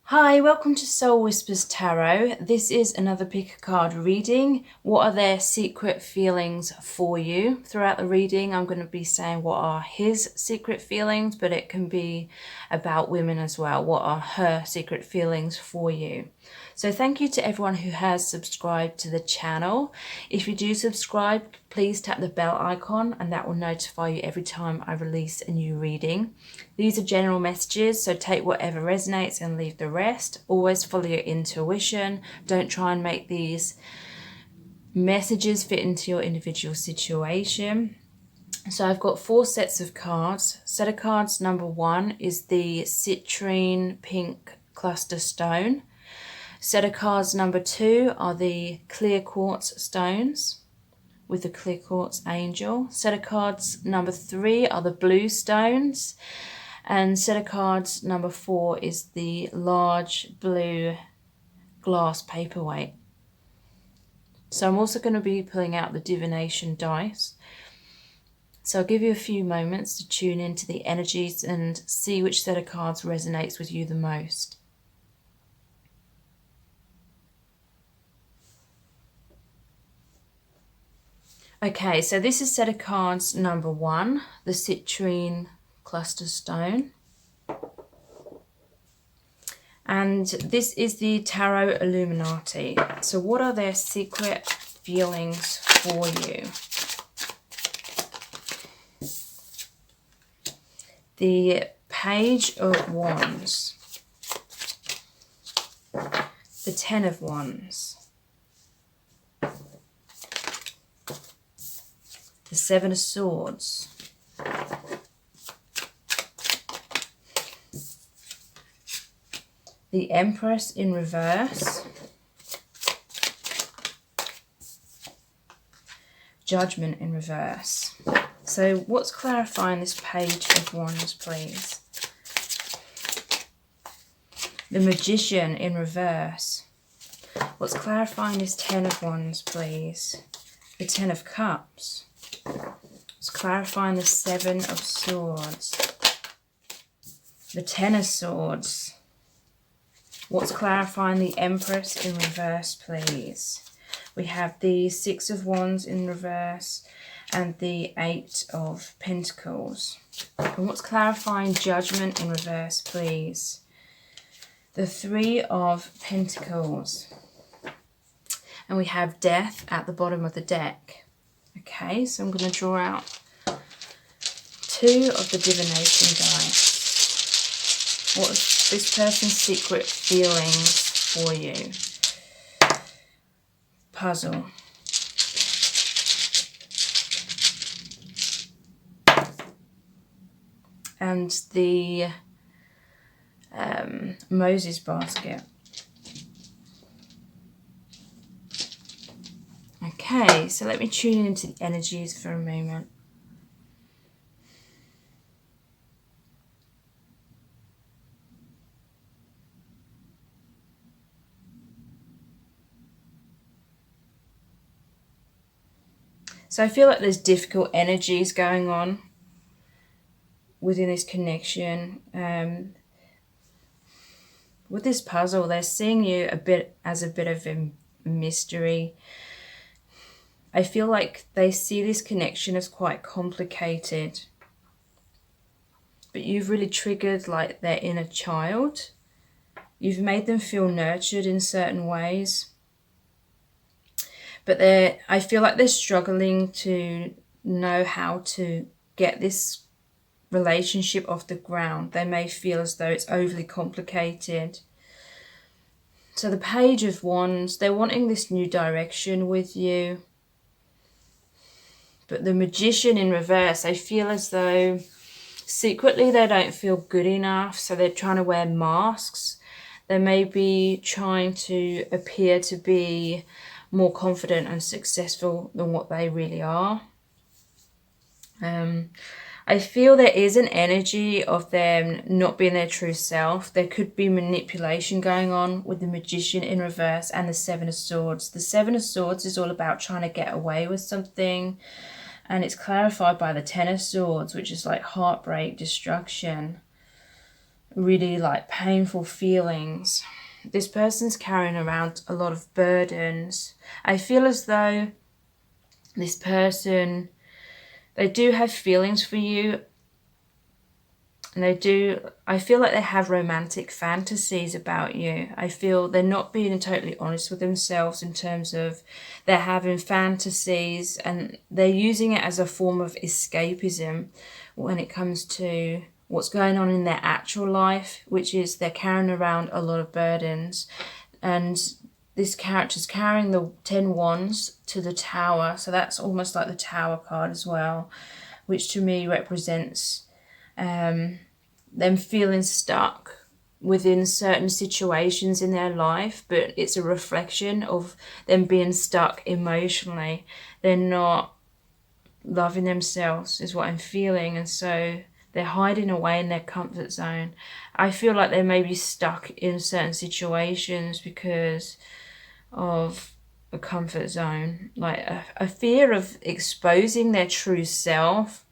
Hi, welcome to Soul Whispers Tarot. This is another pick a card reading. What are their secret feelings for you? Throughout the reading, I'm going to be saying what are his secret feelings, but it can be about women as well. What are her secret feelings for you? So thank you to everyone who has subscribed to the channel. If you do subscribe, please tap the bell icon and that will notify you every time I release a new reading. These are general messages, so take whatever resonates and leave the rest. Always follow your intuition. Don't try and make these messages fit into your individual situation. So I've got 4 sets of cards. Set of cards number 1 is the citrine pink cluster stone. Set of cards number 2 are the clear quartz stones with the clear quartz angel. Set of cards number 3 are the blue stones. And set of cards number 4 is the large blue glass paperweight. So I'm also going to be pulling out the divination dice. So I'll give you a few moments to tune into the energies and see which set of cards resonates with you the most. Okay, so this is set of cards number 1, the citrine cluster stone. And this is the Tarot Illuminati. So what are their secret feelings for you? The Page of Wands. The Ten of Wands. The Seven of Swords. The Empress in reverse. Judgment in reverse. So what's clarifying this Page of Wands, please? The Magician in reverse. What's clarifying this Ten of Wands, please? The Ten of Cups. What's clarifying the Seven of Swords? The Ten of Swords. What's clarifying the Empress in reverse, please? We have the Six of Wands in reverse and the Eight of Pentacles. And what's clarifying Judgment in reverse, please? The Three of Pentacles. And we have Death at the bottom of the deck. Okay, so I'm going to draw out 2 of the divination dice. What is this person's secret feelings for you? Puzzle. And the Moses basket. Okay, so let me tune into the energies for a moment. So I feel like there's difficult energies going on within this connection. With this puzzle, they're seeing you a bit of a mystery. I feel like they see this connection as quite complicated. But you've really triggered like their inner child. You've made them feel nurtured in certain ways. But I feel like they're struggling to know how to get this relationship off the ground. They may feel as though it's overly complicated. So the Page of Wands, they're wanting this new direction with you. But the Magician in reverse, I feel as though secretly they don't feel good enough, so they're trying to wear masks. They may be trying to appear to be more confident and successful than what they really are. I feel there is an energy of them not being their true self. There could be manipulation going on with the Magician in reverse and the Seven of Swords. The Seven of Swords is all about trying to get away with something. And it's clarified by the Ten of Swords, which is like heartbreak, destruction. really like painful feelings. This person's carrying around a lot of burdens. I feel as though this person, they do have feelings for you, and I feel like they have romantic fantasies about you. I feel they're not being totally honest with themselves in terms of they're having fantasies and they're using it as a form of escapism when it comes to what's going on in their actual life, which is they're carrying around a lot of burdens. And this character's carrying the 10 wands to the tower, so that's almost like the tower card as well, which to me represents them feeling stuck within certain situations in their life, but it's a reflection of them being stuck emotionally. They're not loving themselves is what I'm feeling, and so they're hiding away in their comfort zone. I feel like they may be stuck in certain situations because of a comfort zone, like a fear of exposing their true self,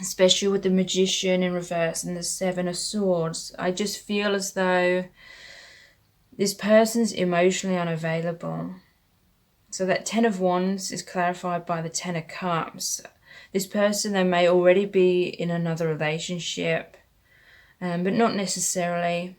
especially with the Magician in reverse and the Seven of Swords. I just feel as though this person's emotionally unavailable. So that 10 of Wands is clarified by the 10 of Cups. This person, they may already be in another relationship, but not necessarily.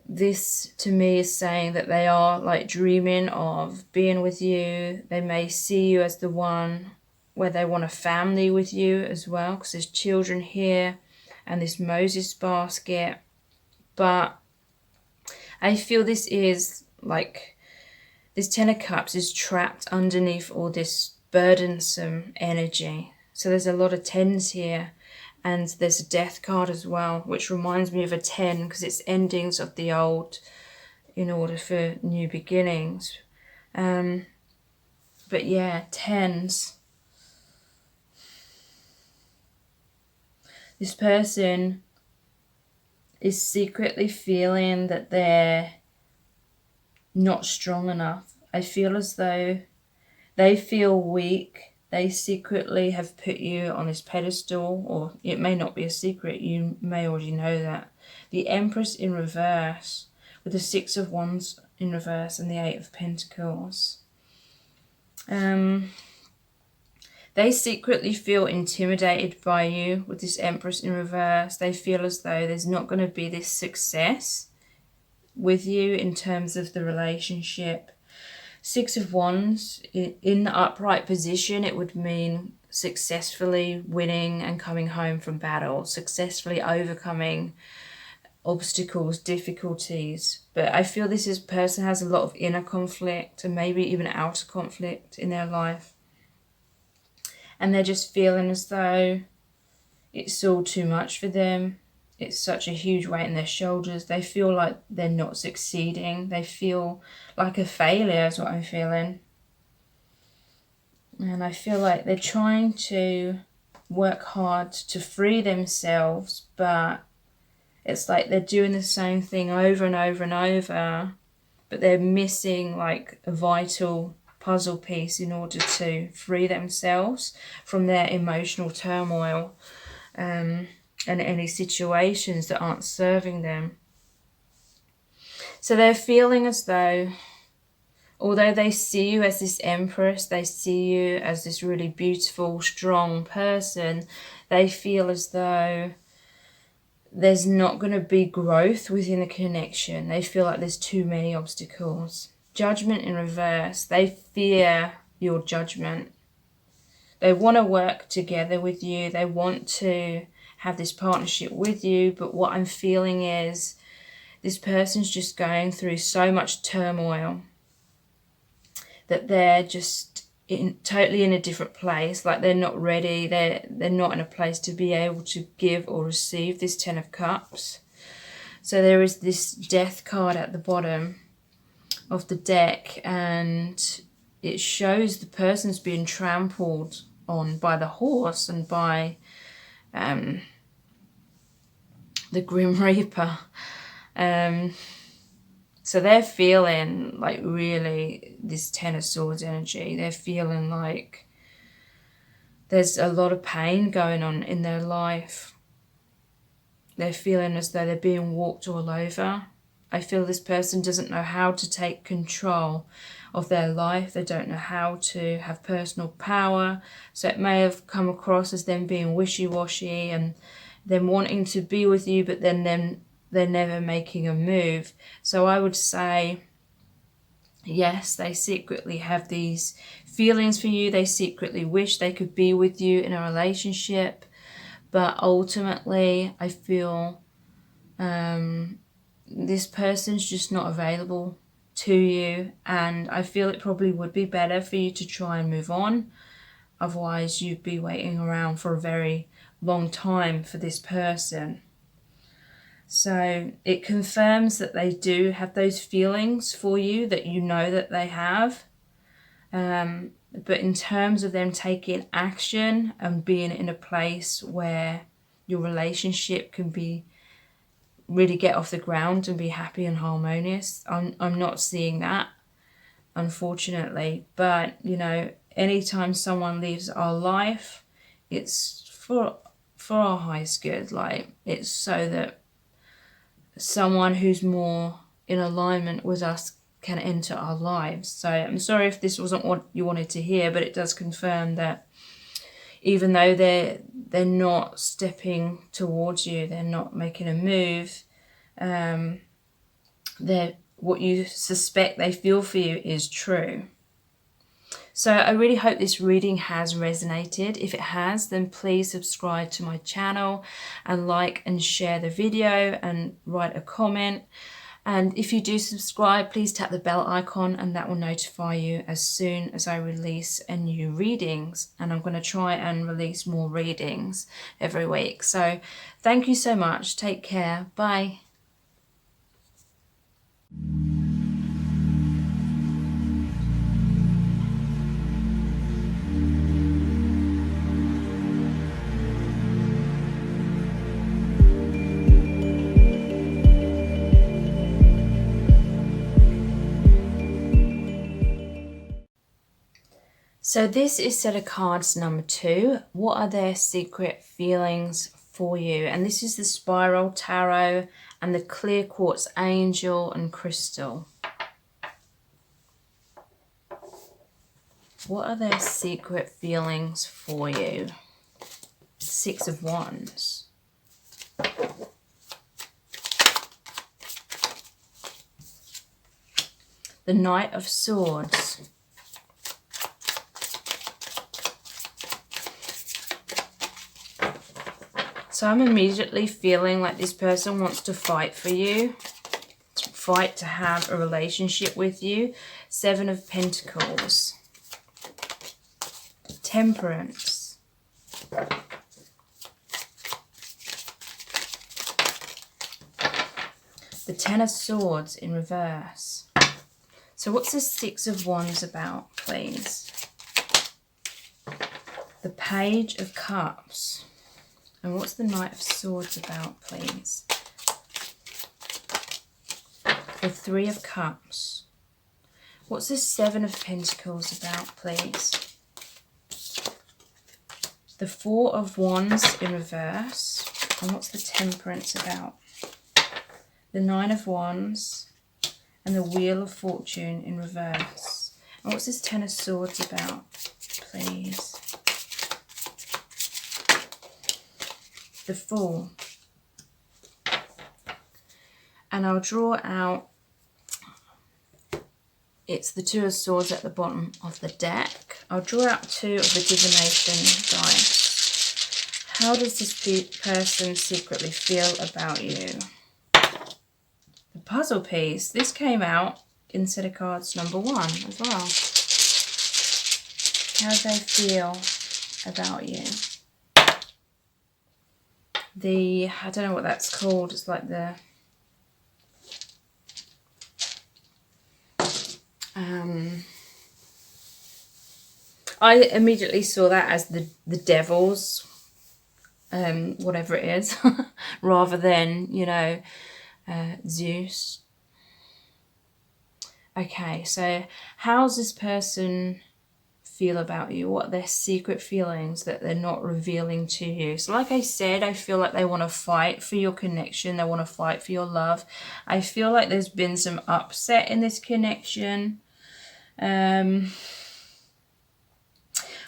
This to me is saying that they are like dreaming of being with you. They may see you as the one where they want a family with you as well, because there's children here and this Moses basket. But I feel this is like, this 10 of Cups is trapped underneath all this burdensome energy. So there's a lot of 10s here, and there's a death card as well, which reminds me of a 10 because it's endings of the old in order for new beginnings. But yeah, 10s. This person is secretly feeling that they're not strong enough. I feel as though they feel weak. They secretly have put you on this pedestal, or it may not be a secret, you may already know that. The Empress in reverse, with the 6 of Wands in reverse and the 8 of Pentacles. They secretly feel intimidated by you with this Empress in reverse. They feel as though there's not going to be this success with you in terms of the relationship. 6 of Wands, in the upright position, it would mean successfully winning and coming home from battle, successfully overcoming obstacles, difficulties. But I feel this person has a lot of inner conflict and maybe even outer conflict in their life. And they're just feeling as though it's all too much for them. It's such a huge weight on their shoulders. They feel like they're not succeeding. They feel like a failure is what I'm feeling. And I feel like they're trying to work hard to free themselves, but it's like they're doing the same thing over and over and over, but they're missing like a vital puzzle piece in order to free themselves from their emotional turmoil and any situations that aren't serving them. So they're feeling as though, although they see you as this Empress, they see you as this really beautiful, strong person, they feel as though there's not going to be growth within the connection. They feel like there's too many obstacles. Judgment in reverse. They fear your judgment. They want to work together with you. They want to have this partnership with you. But what I'm feeling is this person's just going through so much turmoil that they're just totally in a different place. Like they're not ready. They're not in a place to be able to give or receive this 10 of Cups. So there is this death card at the bottom of the deck, and it shows the person's being trampled on by the horse and by the Grim Reaper. So they're feeling like really this 10 of Swords energy. They're feeling like there's a lot of pain going on in their life. they're feeling as though they're being walked all over. I feel this person doesn't know how to take control of their life. They don't know how to have personal power. So it may have come across as them being wishy-washy and them wanting to be with you, but then they're never making a move. So I would say, yes, they secretly have these feelings for you. They secretly wish they could be with you in a relationship. But ultimately, I feel this person's just not available to you, and I feel it probably would be better for you to try and move on. Otherwise, you'd be waiting around for a very long time for this person. So it confirms that they do have those feelings for you, that you know that they have. But in terms of them taking action and being in a place where your relationship can be really get off the ground and be happy and harmonious, I'm not seeing that, unfortunately. But anytime someone leaves our life, it's for our highest good. Like, it's so that someone who's more in alignment with us can enter our lives. So I'm sorry if this wasn't what you wanted to hear, but it does confirm that even though they're not stepping towards you, they're not making a move, what you suspect they feel for you is true. So I really hope this reading has resonated. If it has, then please subscribe to my channel and like and share the video and write a comment. And if you do subscribe, please tap the bell icon and that will notify you as soon as I release a new readings. And I'm going to try and release more readings every week. So thank you so much. Take care. Bye. So this is set of cards number 2. What are their secret feelings for you? And this is the Spiral Tarot and the Clear Quartz Angel and Crystal. What are their secret feelings for you? 6 of Wands. The Knight of Swords. So I'm immediately feeling like this person wants to fight for you, to fight to have a relationship with you. 7 of Pentacles. Temperance. The 10 of Swords in reverse. So what's the 6 of Wands about, please? The Page of Cups. And what's the Knight of Swords about, please? The 3 of Cups. What's the 7 of Pentacles about, please? The 4 of Wands in reverse. And what's the Temperance about? The 9 of Wands and the Wheel of Fortune in reverse. And what's this 10 of Swords about, please? The Fool. And I'll draw out, it's the 2 of Swords at the bottom of the deck. I'll draw out 2 of the divination dice. How does this person secretly feel about you? The Puzzle piece. This came out in set of cards number 1 as well. How do they feel about you? I don't know what that's called. It's like the I immediately saw that as the devil's whatever it is rather than Zeus. Okay, so how's this person feel about you, what are their secret feelings that they're not revealing to you. So like I said, I feel like they want to fight for your connection. They want to fight for your love. I feel like there's been some upset in this connection.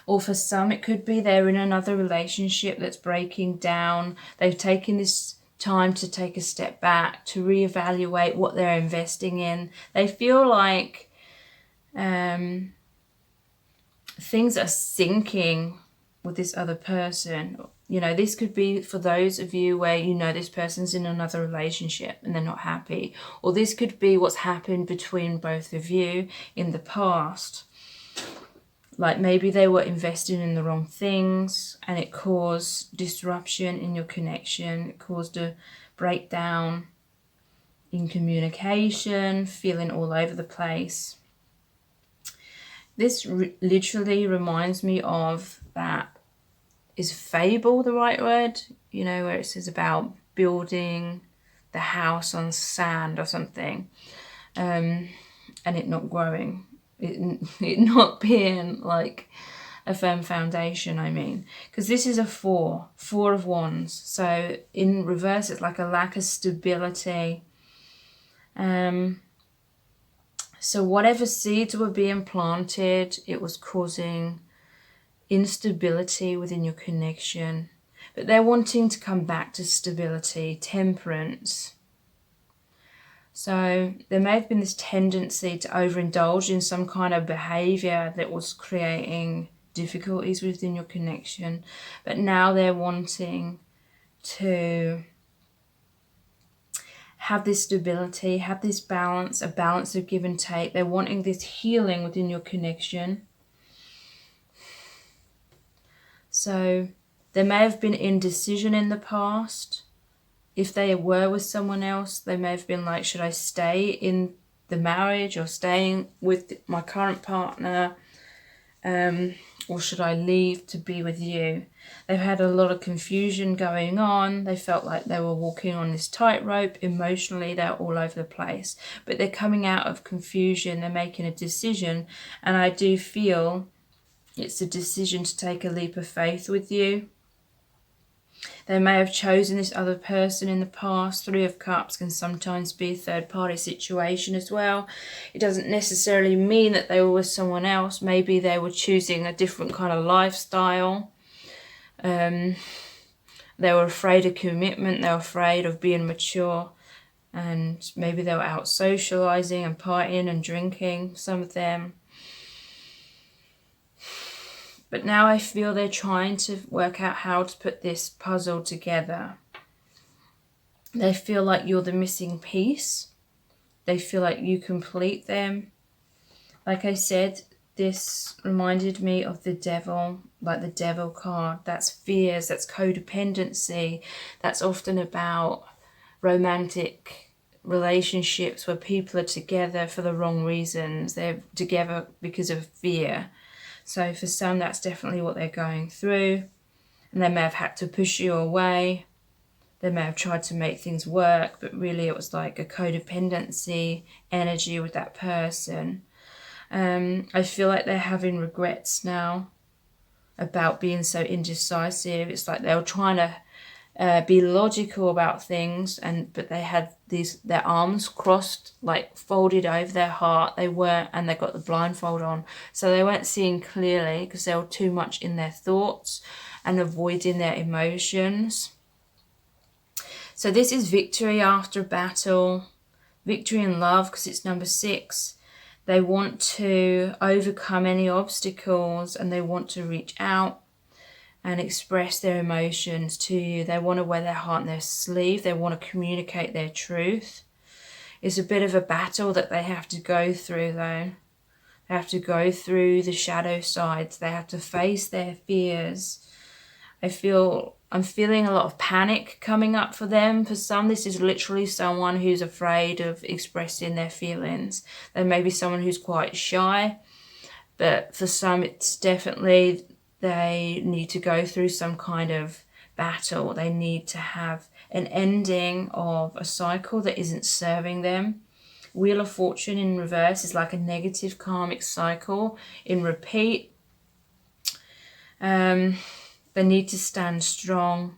Or for some, it could be they're in another relationship that's breaking down. They've taken this time to take a step back, to reevaluate what they're investing in. They feel like things are sinking with this other person. You know, this could be for those of you where you know this person's in another relationship and they're not happy. Or this could be what's happened between both of you in the past. Like maybe they were investing in the wrong things and it caused disruption in your connection. It caused a breakdown in communication, feeling all over the place. This literally reminds me of that, is fable the right word? You know, where it says about building the house on sand or something, and it not growing. It not being like a firm foundation, I mean. Because this is a four of wands. So in reverse, it's like a lack of stability. So whatever seeds were being planted, it was causing instability within your connection. But they're wanting to come back to stability, temperance. So there may have been this tendency to overindulge in some kind of behavior that was creating difficulties within your connection. But now they're wanting to have this stability, have this balance, a balance of give and take. They're wanting this healing within your connection. So there may have been indecision in the past. If they were with someone else, they may have been like, should I stay in the marriage or staying with my current partner? Or should I leave to be with you? They've had a lot of confusion going on. They felt like they were walking on this tightrope. Emotionally, they're all over the place. But they're coming out of confusion. They're making a decision. And I do feel it's a decision to take a leap of faith with you. They may have chosen this other person in the past. Three of Cups can sometimes be a third-party situation as well. It doesn't necessarily mean that they were with someone else. Maybe they were choosing a different kind of lifestyle. They were afraid of commitment. They were afraid of being mature. And maybe they were out socializing and partying and drinking, some of them. But now I feel they're trying to work out how to put this puzzle together. They feel like you're the missing piece. They feel like you complete them. Like I said, this reminded me of the devil, like the devil card. That's fears, that's codependency. That's often about romantic relationships where people are together for the wrong reasons. They're together because of fear. So for some, that's definitely what they're going through. And they may have had to push you away. They may have tried to make things work, but really it was like a codependency energy with that person. I feel like they're having regrets now about being so indecisive. It's like they were trying to be logical about things, but they had their arms crossed, like folded over their heart. They weren't, and they got the blindfold on, so they weren't seeing clearly because they were too much in their thoughts and avoiding their emotions. So this is victory after battle, victory in love, because it's number 6. They want to overcome any obstacles and they want to reach out and express their emotions to you. They want to wear their heart on their sleeve. They want to communicate their truth. It's a bit of a battle that they have to go through though. They have to go through the shadow sides. They have to face their fears. I'm feeling a lot of panic coming up for them. For some, this is literally someone who's afraid of expressing their feelings. There may be someone who's quite shy, but for some, it's definitely they need to go through some kind of battle. They need to have an ending of a cycle that isn't serving them. Wheel of Fortune in reverse is like a negative karmic cycle in repeat. They need to stand strong.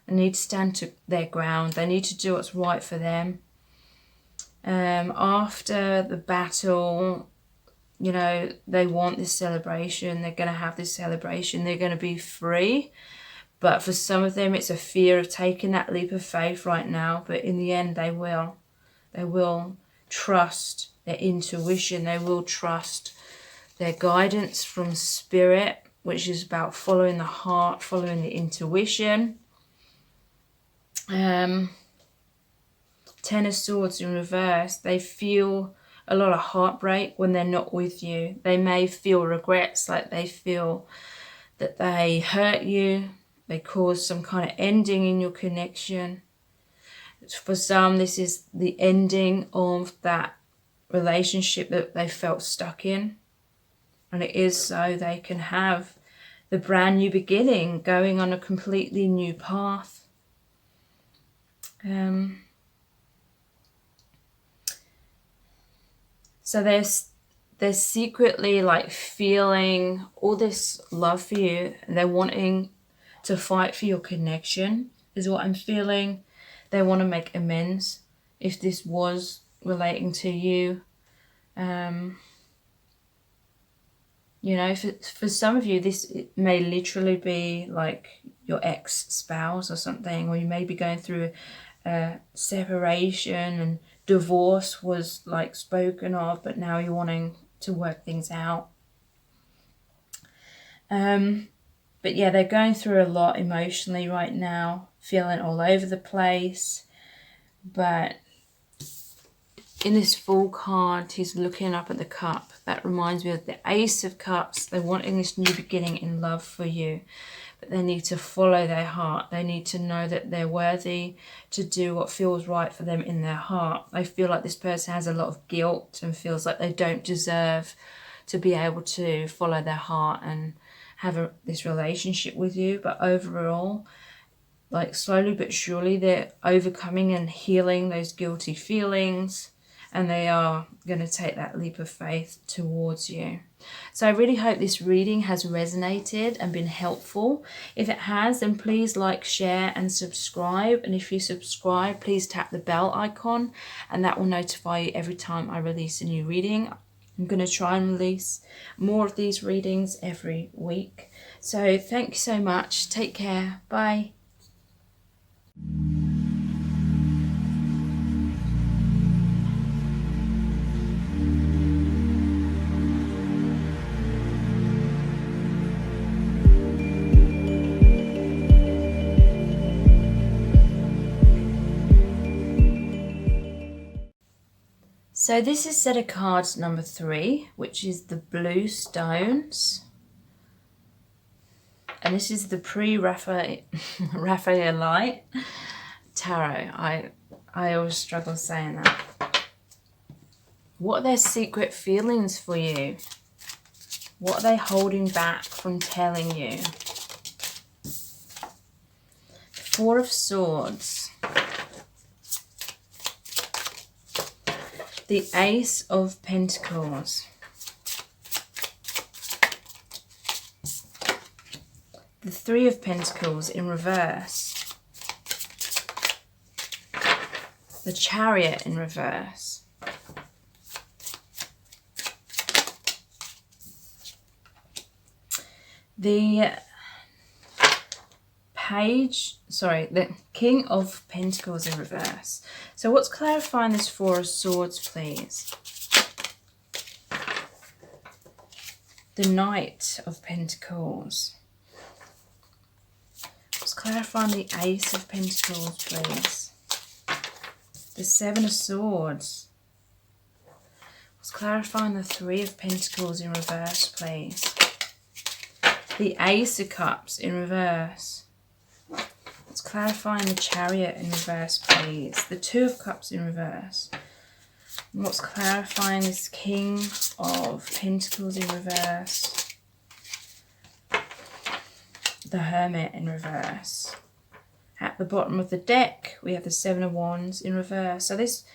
They need to stand to their ground. They need to do what's right for them. After the battle, you know, they want this celebration. They're going to have this celebration. They're going to be free. But for some of them, it's a fear of taking that leap of faith right now. But in the end, they will. They will trust their intuition. They will trust their guidance from spirit, which is about following the heart, following the intuition. 10 of Swords in reverse. They feel a lot of heartbreak when they're not with you. They may feel regrets, like they feel that they hurt you. They cause some kind of ending in your connection. For some, this is the ending of that relationship that they felt stuck in. And it is so they can have the brand new beginning, going on a completely new path. So they're secretly like feeling all this love for you, and they're wanting to fight for your connection, is what I'm feeling. They want to make amends if this was relating to you. You know, for some of you, this may literally be like your ex-spouse or something, or you may be going through a separation and divorce was like spoken of, but now you're wanting to work things out. But yeah, they're going through a lot emotionally right now, feeling all over the place. But in this Fool card, he's looking up at the cup. That reminds me of the Ace of Cups. They're wanting this new beginning in love for you. But they need to follow their heart. They need to know that they're worthy to do what feels right for them in their heart. They feel like this person has a lot of guilt and feels like they don't deserve to be able to follow their heart and have this relationship with you. But overall, like slowly but surely, they're overcoming and healing those guilty feelings. And they are going to take that leap of faith towards you. So I really hope this reading has resonated and been helpful. If it has, then please like, share and subscribe. And if you subscribe, please tap the bell icon and that will notify you every time I release a new reading. I'm going to try and release more of these readings every week. So thank you so much. Take care. Bye. So this is set of cards number 3, which is the Blue Stones. And this is the pre-Raphaelite tarot. I always struggle saying that. What are their secret feelings for you? What are they holding back from telling you? 4 of Swords. The Ace of Pentacles. The 3 of Pentacles in reverse. The Chariot in reverse. The King of Pentacles in reverse. So what's clarifying this 4 of Swords, please? The Knight of Pentacles. What's clarifying the Ace of Pentacles, please? The 7 of Swords. What's clarifying the 3 of Pentacles in reverse, please? The Ace of Cups in reverse. What's clarifying the Chariot in reverse, please? The 2 of Cups in reverse. And what's clarifying this King of Pentacles in reverse? The Hermit in reverse. At the bottom of the deck, we have the 7 of Wands in reverse. So this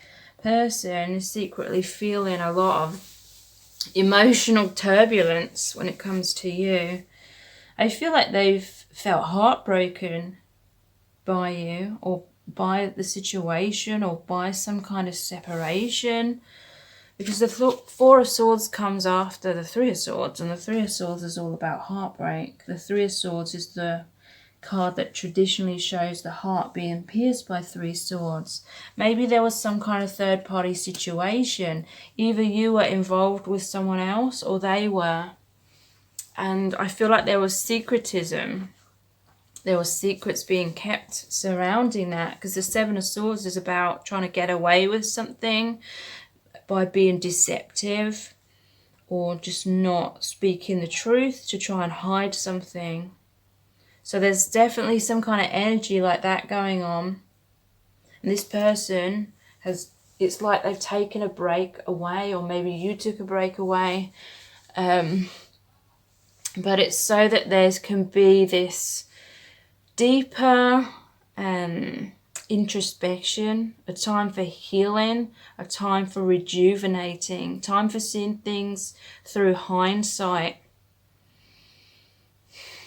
person is secretly feeling a lot of emotional turbulence when it comes to you. I feel like they've felt heartbroken by you, or by the situation, or by some kind of separation. Because the Four of Swords comes after the Three of Swords, and the Three of Swords is all about heartbreak. The Three of Swords is the card that traditionally shows the heart being pierced by three swords. Maybe there was some kind of third-party situation. Either you were involved with someone else, or they were. And I feel like there was secretism. There were secrets being kept surrounding that, because the Seven of Swords is about trying to get away with something by being deceptive, or just not speaking the truth to try and hide something. So there's definitely some kind of energy like that going on. And this person has, it's like they've taken a break away, or maybe you took a break away. But it's so that there can be this deeper introspection, a time for healing, a time for rejuvenating, time for seeing things through hindsight.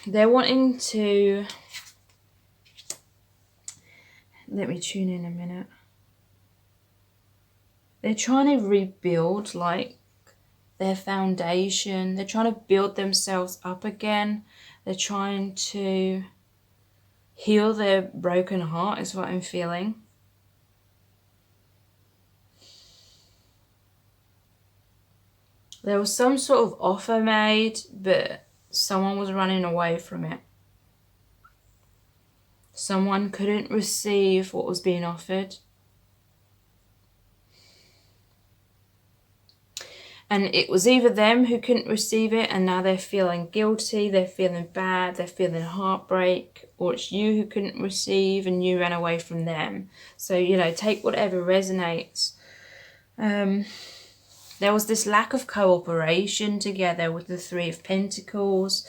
They're wanting to, let me tune in a minute. They're trying to rebuild like their foundation. They're trying to build themselves up again. They're trying to heal their broken heart, is what I'm feeling. There was some sort of offer made, but someone was running away from it. Someone couldn't receive what was being offered. And it was either them who couldn't receive it, and now they're feeling guilty, they're feeling bad, they're feeling heartbreak, or it's you who couldn't receive and you ran away from them. So, you know, take whatever resonates. There was this lack of cooperation together with the Three of Pentacles,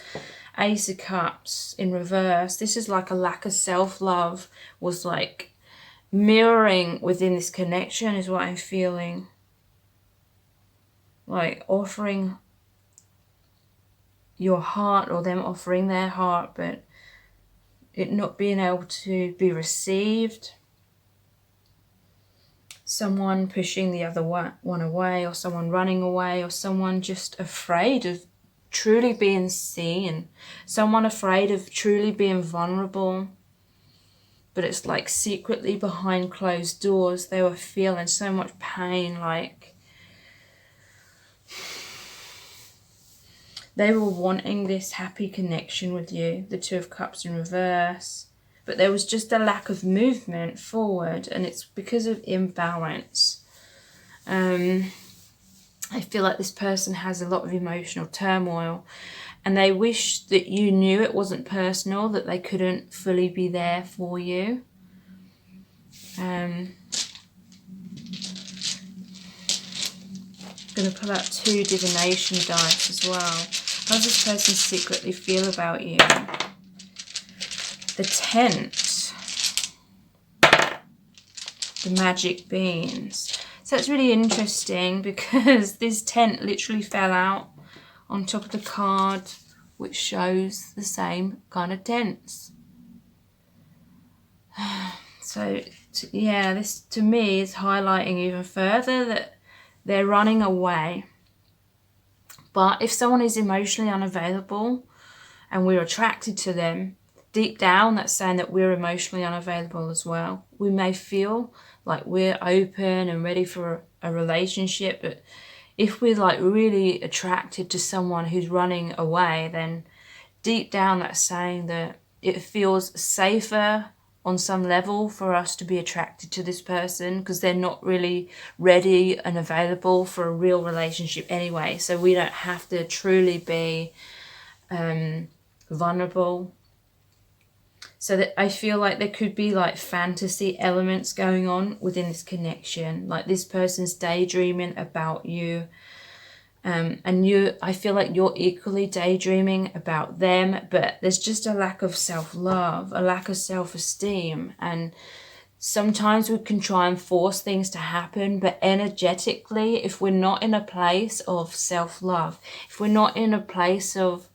Ace of Cups in reverse. This is like a lack of self-love was like mirroring within this connection, is what I'm feeling. Like offering your heart, or them offering their heart, but it not being able to be received. Someone pushing the other one away, or someone running away, or someone just afraid of truly being seen. Someone afraid of truly being vulnerable. But it's like secretly behind closed doors, they were feeling so much pain, like they were wanting this happy connection with you, the Two of Cups in reverse. But there was just a lack of movement forward, and it's because of imbalance. I feel like this person has a lot of emotional turmoil, and they wish that you knew it wasn't personal, that they couldn't fully be there for you. I'm going to pull out 2 divination dice as well. How does this person secretly feel about you? The Tent, the magic beans. So it's really interesting because this tent literally fell out on top of the card, which shows the same kind of tents. So yeah, this to me is highlighting even further that they're running away. But if someone is emotionally unavailable and we're attracted to them, deep down that's saying that we're emotionally unavailable as well. We may feel like we're open and ready for a relationship, but if we're like really attracted to someone who's running away, then deep down that's saying that it feels safer on some level for us to be attracted to this person, because they're not really ready and available for a real relationship anyway. So we don't have to truly be vulnerable. So that I feel like there could be like fantasy elements going on within this connection. Like this person's daydreaming about you. And I feel like you're equally daydreaming about them, but there's just a lack of self-love, a lack of self-esteem. And sometimes we can try and force things to happen, but energetically, if we're not in a place of self-love, if we're not in a place of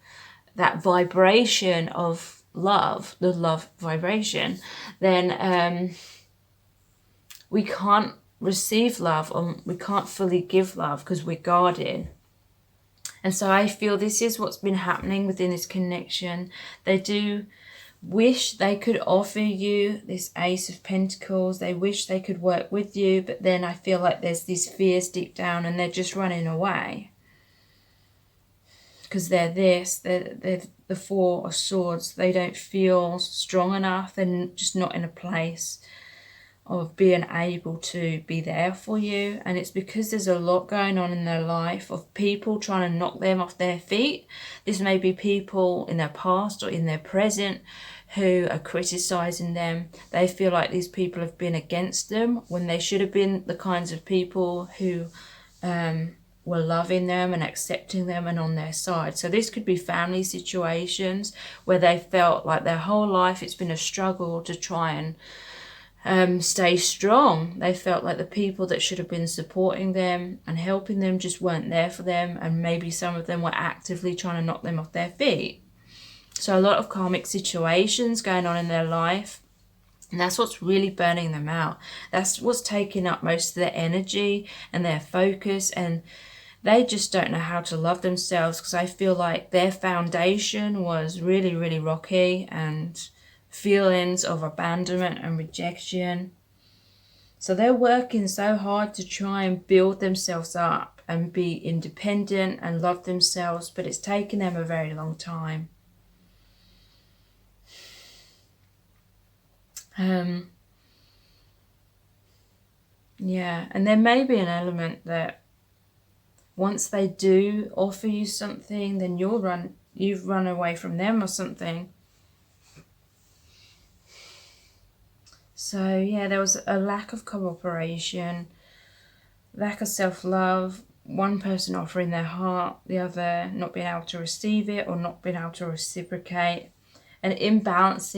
that vibration of love, the love vibration, then we can't receive love, or we can't fully give love because we're guarding. And so I feel this is what's been happening within this connection. They do wish they could offer you this Ace of Pentacles. They wish they could work with you, but then I feel like there's these fears deep down and they're just running away. Because they're the Four of Swords. They don't feel strong enough. They're just not in a place of being able to be there for you. And it's because there's a lot going on in their life of people trying to knock them off their feet. This may be people in their past or in their present who are criticizing them. They feel like these people have been against them when they should have been the kinds of people who were loving them and accepting them and on their side. So this could be family situations where they felt like their whole life it's been a struggle to try and stay strong. They felt like the people that should have been supporting them and helping them just weren't there for them, and maybe some of them were actively trying to knock them off their feet. So a lot of karmic situations going on in their life, and that's what's really burning them out. That's what's taking up most of their energy and their focus, and they just don't know how to love themselves, because I feel like their foundation was really, really rocky, and feelings of abandonment and rejection. So they're working so hard to try and build themselves up and be independent and love themselves, but it's taken them a very long time. Yeah, and there may be an element that once they do offer you something, then you've run away from them or something. So yeah, there was a lack of cooperation, lack of self-love, one person offering their heart, the other not being able to receive it or not being able to reciprocate. An imbalance.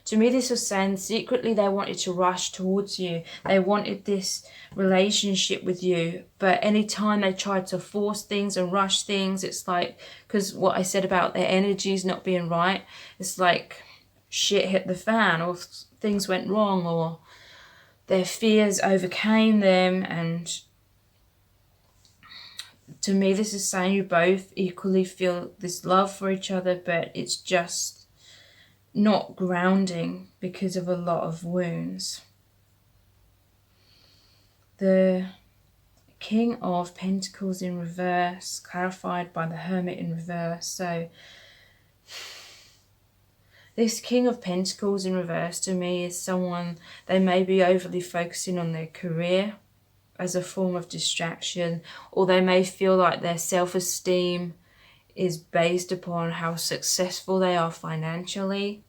To me, this was saying secretly they wanted to rush towards you. They wanted this relationship with you, but anytime they tried to force things and rush things, it's like, because what I said about their energies not being right, it's like shit hit the fan, or things went wrong, or their fears overcame them. And to me, this is saying you both equally feel this love for each other, but it's just not grounding because of a lot of wounds. The King of Pentacles in reverse, clarified by the Hermit in reverse. So this King of Pentacles in reverse to me is someone, they may be overly focusing on their career as a form of distraction, or they may feel like their self-esteem is based upon how successful they are financially.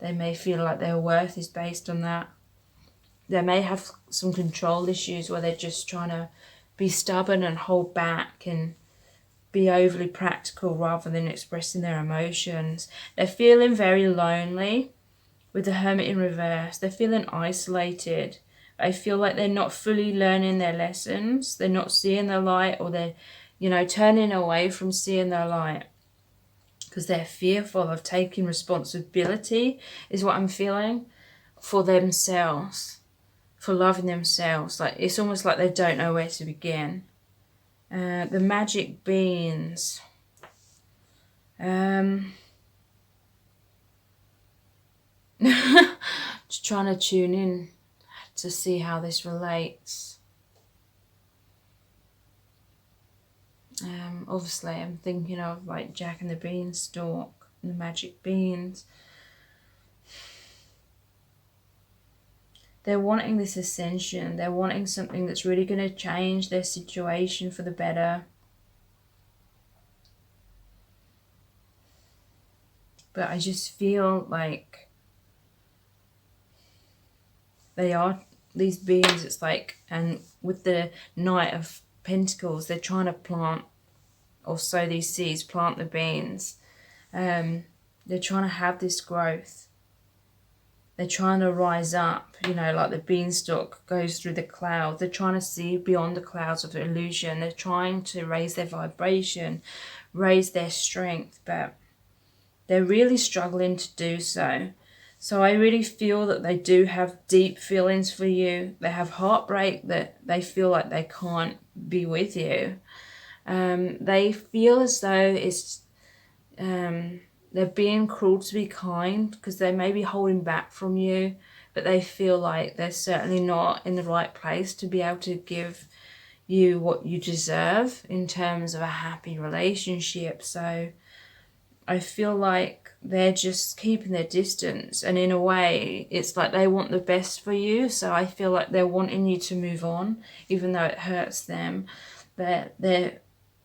They may feel like their worth is based on that. They may have some control issues where they're just trying to be stubborn and hold back and be overly practical rather than expressing their emotions. They're feeling very lonely with the Hermit in reverse. They're feeling isolated. I feel like they're not fully learning their lessons. They're not seeing the light, or they're, turning away from seeing the light because they're fearful of taking responsibility, is what I'm feeling, for themselves, for loving themselves. Like, it's almost like they don't know where to begin. The magic beans. Just trying to tune in to see how this relates. Obviously I'm thinking of like Jack and the Beanstalk and the magic beans. They're wanting this ascension. They're wanting something that's really going to change their situation for the better. But I just feel like they are these beings. It's like, and with the Knight of Pentacles, they're trying to plant or sow these seeds, plant the beans. They're trying to have this growth. They're trying to rise up, you know, like the beanstalk goes through the cloud. They're trying to see beyond the clouds of illusion. They're trying to raise their vibration, raise their strength, but they're really struggling to do so. So I really feel that they do have deep feelings for you. They have heartbreak that they feel like they can't be with you. They feel as though it's they're being cruel to be kind because they may be holding back from you, but they feel like they're certainly not in the right place to be able to give you what you deserve in terms of a happy relationship. So I feel like they're just keeping their distance, and in a way it's like they want the best for you. So I feel like they're wanting you to move on even though it hurts them. They're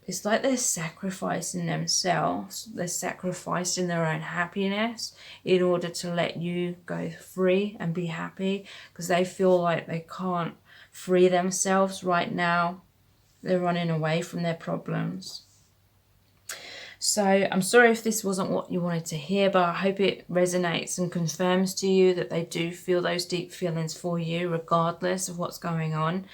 it's like they're sacrificing themselves. They're sacrificing their own happiness in order to let you go free and be happy, because they feel like they can't free themselves right now. They're running away from their problems. So I'm sorry if this wasn't what you wanted to hear, but I hope it resonates and confirms to you that they do feel those deep feelings for you regardless of what's going on.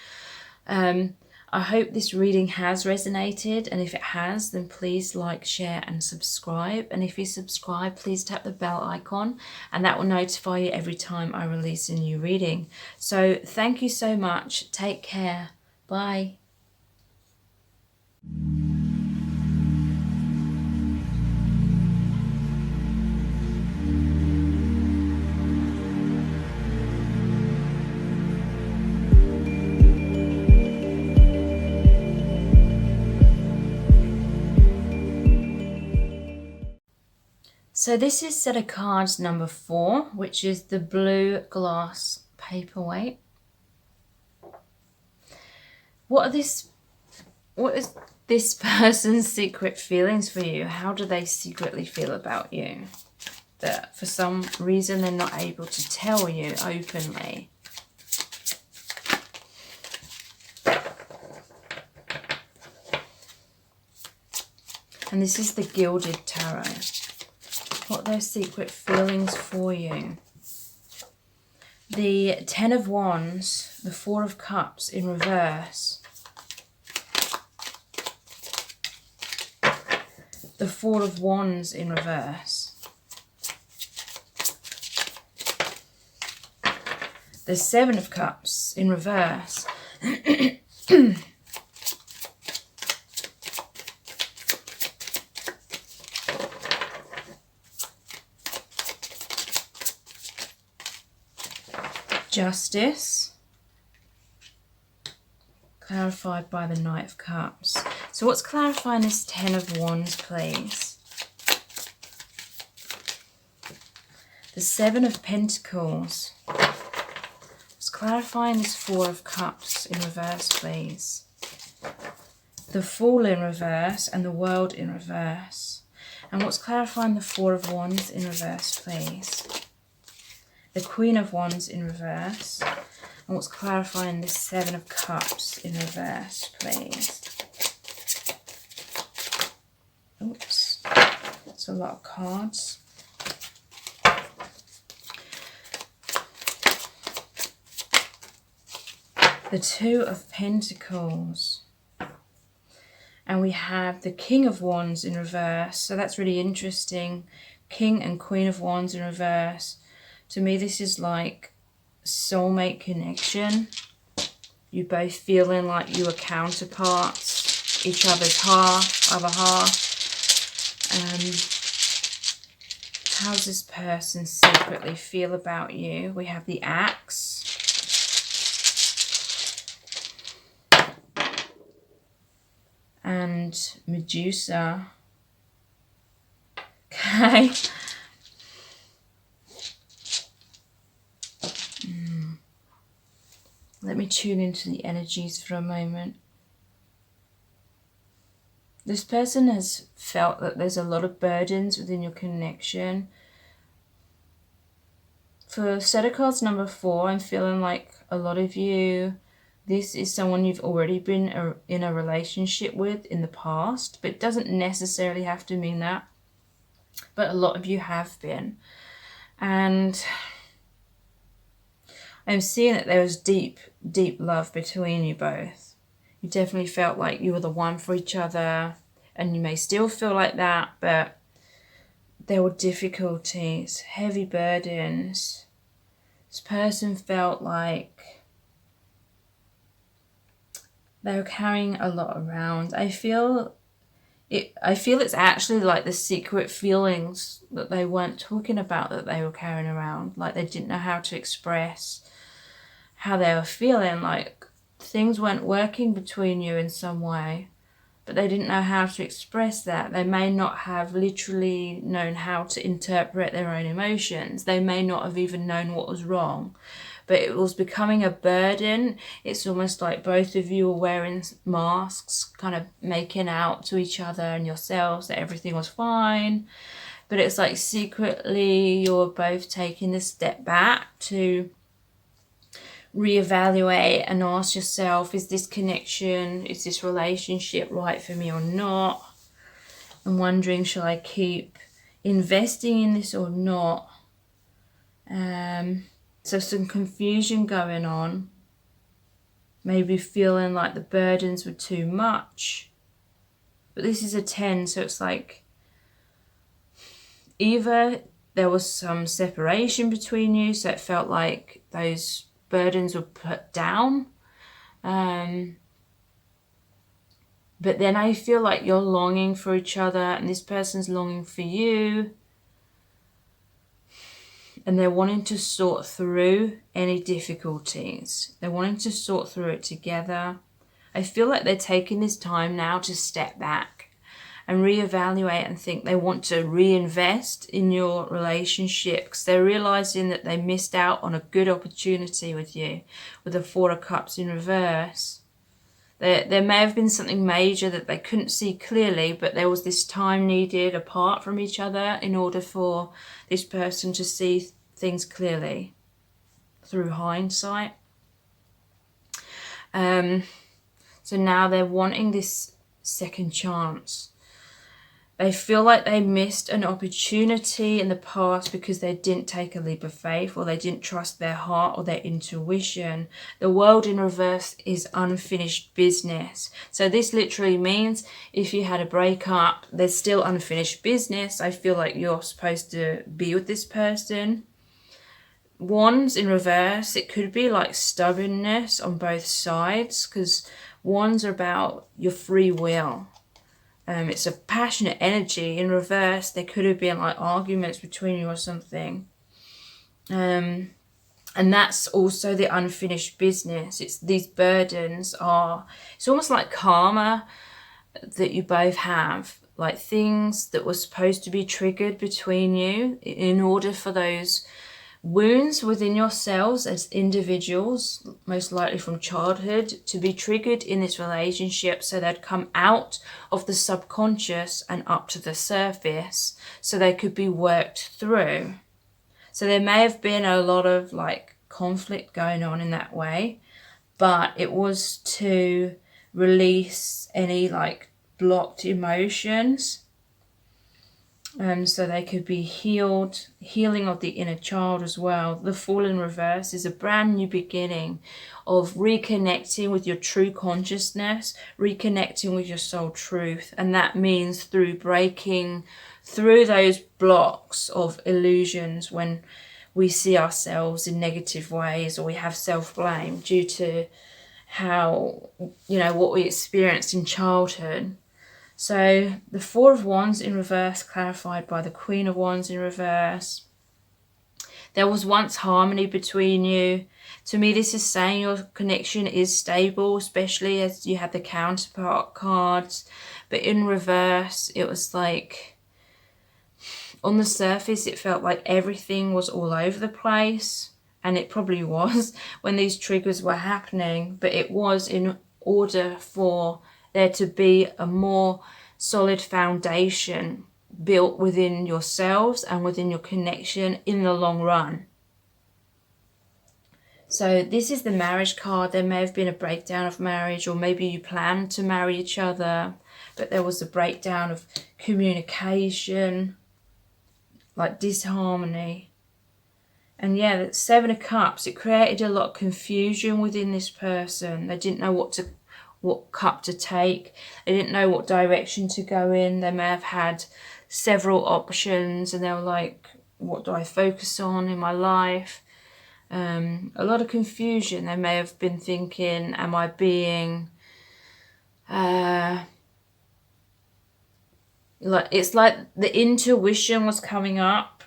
I hope this reading has resonated, and if it has, then please like, share and subscribe. And if you subscribe, please tap the bell icon and that will notify you every time I release a new reading. So thank you so much. Take care. Bye. So this is set of cards number 4, which is the blue glass paperweight. What is this person's secret feelings for you? How do they secretly feel about you that for some reason they're not able to tell you openly? And this is the Gilded Tarot. What are their secret feelings for you? The 10 of Wands, the 4 of Cups in reverse, the 4 of Wands in reverse, the 7 of Cups in reverse, Justice, clarified by the Knight of Cups. So what's clarifying this 10 of Wands, please? The 7 of Pentacles. What's clarifying this 4 of Cups in reverse, please? The Fool in reverse and the World in reverse. And what's clarifying the 4 of Wands in reverse, please? The Queen of Wands in reverse. And what's clarifying this 7 of Cups in reverse, please? Oops, that's a lot of cards. The 2 of Pentacles. And we have the King of Wands in reverse. So that's really interesting. King and Queen of Wands in reverse. To me, this is like soulmate connection. You both feeling like you are counterparts, each other's other half. How does this person secretly feel about you? We have the Axe. And Medusa. Okay. Let me tune into the energies for a moment. This person has felt that there's a lot of burdens within your connection. For set of cards number 4, I'm feeling like a lot of you, this is someone you've already been in a relationship with in the past, but it doesn't necessarily have to mean that. But a lot of you have been. And I'm seeing that there was deep, deep love between you both. You definitely felt like you were the one for each other, and you may still feel like that, but there were difficulties, heavy burdens. This person felt like they were carrying a lot around. I feel it's actually like the secret feelings that they weren't talking about that they were carrying around. Like they didn't know how to express how they were feeling. Like things weren't working between you in some way, but they didn't know how to express that. They may not have literally known how to interpret their own emotions. They may not have even known what was wrong, but it was becoming a burden. It's almost like both of you were wearing masks, kind of making out to each other and yourselves that everything was fine. But it's like secretly you're both taking a step back to reevaluate and ask yourself, is this connection, is this relationship right for me or not? I'm wondering, should I keep investing in this or not? So some confusion going on. Maybe feeling like the burdens were too much. But this is a 10, so it's like either there was some separation between you, so it felt like those burdens were put down. But then I feel like you're longing for each other and this person's longing for you. And they're wanting to sort through any difficulties. They're wanting to sort through it together. I feel like they're taking this time now to step back and reevaluate and think they want to reinvest in your relationship because they're realizing that they missed out on a good opportunity with you, with the Four of Cups in reverse. There may have been something major that they couldn't see clearly, but there was this time needed apart from each other in order for this person to see things clearly through hindsight. So now they're wanting this second chance. They feel like they missed an opportunity in the past because they didn't take a leap of faith or they didn't trust their heart or their intuition. The World in reverse is unfinished business. So this literally means if you had a breakup, there's still unfinished business. I feel like you're supposed to be with this person. Wands in reverse, it could be like stubbornness on both sides because wands are about your free will. It's a passionate energy. In reverse, there could have been like arguments between you or something. And that's also the unfinished business. It's these burdens are, it's almost like karma that you both have, like things that were supposed to be triggered between you in order for those wounds within yourselves as individuals, most likely from childhood, to be triggered in this relationship so they'd come out of the subconscious and up to the surface so they could be worked through. So there may have been a lot of like conflict going on in that way, but it was to release any like blocked emotions. So they could be healing of the inner child as well. The Fool in reverse is a brand new beginning of reconnecting with your true consciousness, reconnecting with your soul truth. And that means through breaking through those blocks of illusions when we see ourselves in negative ways or we have self-blame due to how, what we experienced in childhood. So the Four of Wands in reverse clarified by the Queen of Wands in reverse. There was once harmony between you. To me, this is saying your connection is stable, especially as you had the counterpart cards. But in reverse, it was like, on the surface, it felt like everything was all over the place. And it probably was when these triggers were happening. But it was in order for there to be a more solid foundation built within yourselves and within your connection in the long run. So this is the marriage card. There may have been a breakdown of marriage, or maybe you planned to marry each other, but there was a breakdown of communication, like disharmony. And yeah, the Seven of Cups, it created a lot of confusion within this person. They didn't know what cup to take. They didn't know what direction to go in. They may have had several options and they were like, what do I focus on in my life? A lot of confusion. They may have been thinking, am I being it's like the intuition was coming up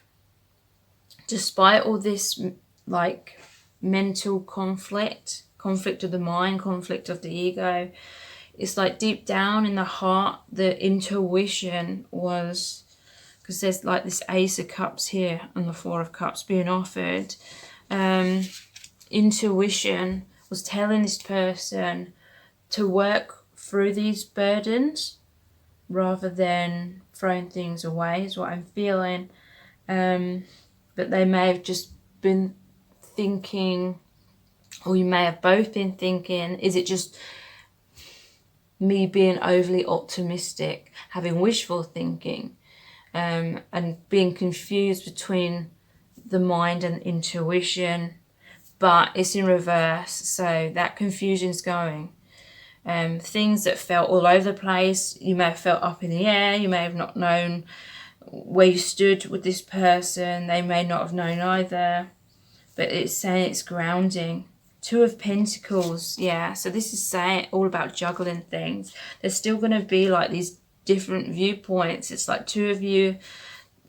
despite all this like mental conflict of the mind, conflict of the ego. It's like deep down in the heart, the intuition was, because there's like this Ace of Cups here and the Four of Cups being offered. Intuition was telling this person to work through these burdens rather than throwing things away, is what I'm feeling. But they may have just been thinking, or you may have both been thinking, is it just me being overly optimistic, having wishful thinking, and being confused between the mind and intuition, but it's in reverse, so that confusion's going. Things that felt all over the place, you may have felt up in the air, you may have not known where you stood with this person, they may not have known either, but it's saying it's grounding. Two of Pentacles, yeah, so this is saying all about juggling things. There's still going to be like these different viewpoints. It's like two of you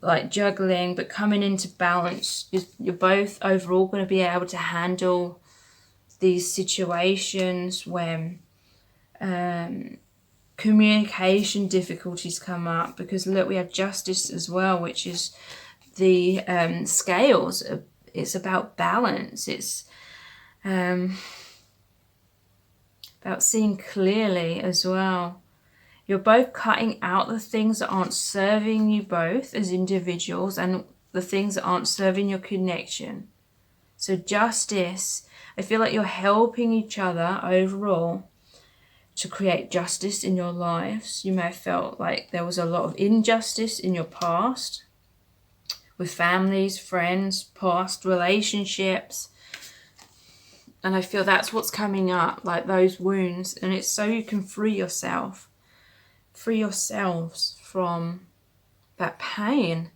like juggling but coming into balance. You're both overall going to be able to handle these situations when communication difficulties come up, because look, we have Justice as well, which is the scales. It's about balance. It's about seeing clearly as well. You're both cutting out the things that aren't serving you both as individuals and the things that aren't serving your connection. So Justice, I feel like you're helping each other overall to create justice in your lives. You may have felt like there was a lot of injustice in your past with families, friends, past relationships. And I feel that's what's coming up, like those wounds. And it's so you can free yourselves from that pain,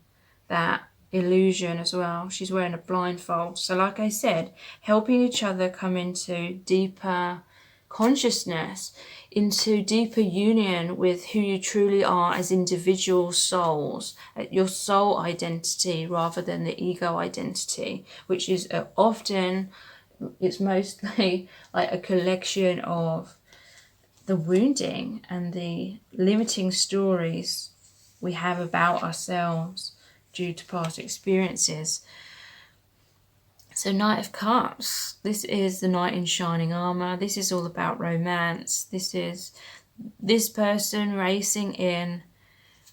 that illusion as well. She's wearing a blindfold. So like I said, helping each other come into deeper consciousness, into deeper union with who you truly are as individual souls, your soul identity rather than the ego identity, which is often, it's mostly like a collection of the wounding and the limiting stories we have about ourselves due to past experiences. So Knight of Cups, this is the Knight in shining armor. This is all about romance. This is this person racing in,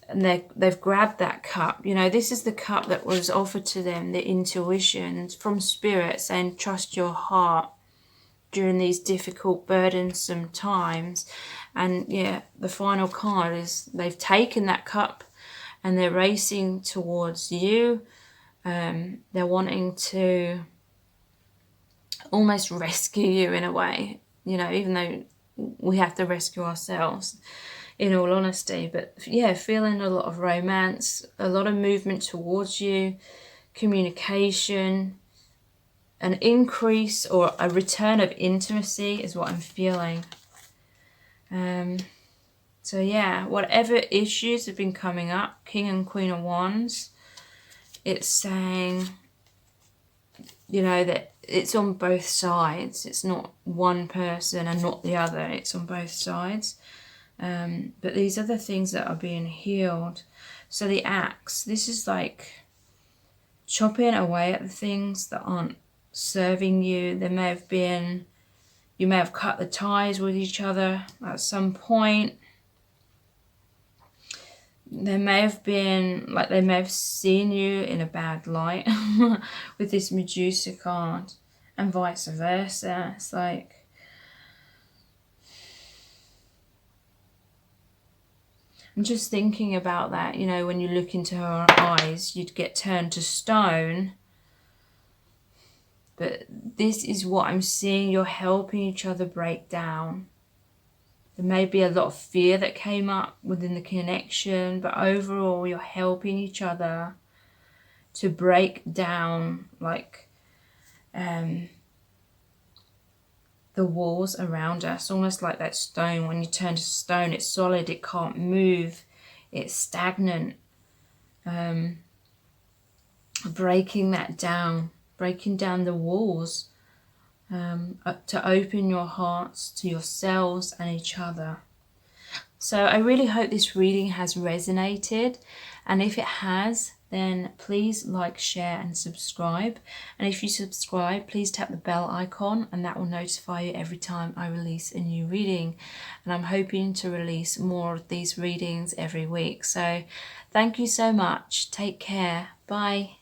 and they've grabbed that cup. You know, this is the cup that was offered to them, the intuition from Spirit saying trust your heart during these difficult, burdensome times. And yeah, the final card is they've taken that cup and they're racing towards you. They're wanting to almost rescue you in a way, you know, even though we have to rescue ourselves in all honesty. But yeah, feeling a lot of romance, a lot of movement towards you, communication, an increase or a return of intimacy is what I'm feeling. So yeah, whatever issues have been coming up, King and Queen of Wands, it's saying, you know, that it's on both sides. It's not one person and not the other. It's on both sides. But these are the things that are being healed. So the axe, this is like chopping away at the things that aren't serving you. There may have been, you may have cut the ties with each other at some point. There may have been, like they may have seen you in a bad light with this Medusa card, and vice versa. It's like, I'm just thinking about that, you know, when you look into her eyes, you'd get turned to stone. But this is what I'm seeing. You're helping each other break down. There may be a lot of fear that came up within the connection, but overall you're helping each other to break down like the walls around us, almost like that stone. When you turn to stone, it's solid, it can't move, it's stagnant. Breaking that down, breaking down the walls, to open your hearts to yourselves and each other. So I really hope this reading has resonated, and if it has, then please like, share and subscribe. And if you subscribe, please tap the bell icon, and that will notify you every time I release a new reading. And I'm hoping to release more of these readings every week. So thank you so much. Take care. Bye.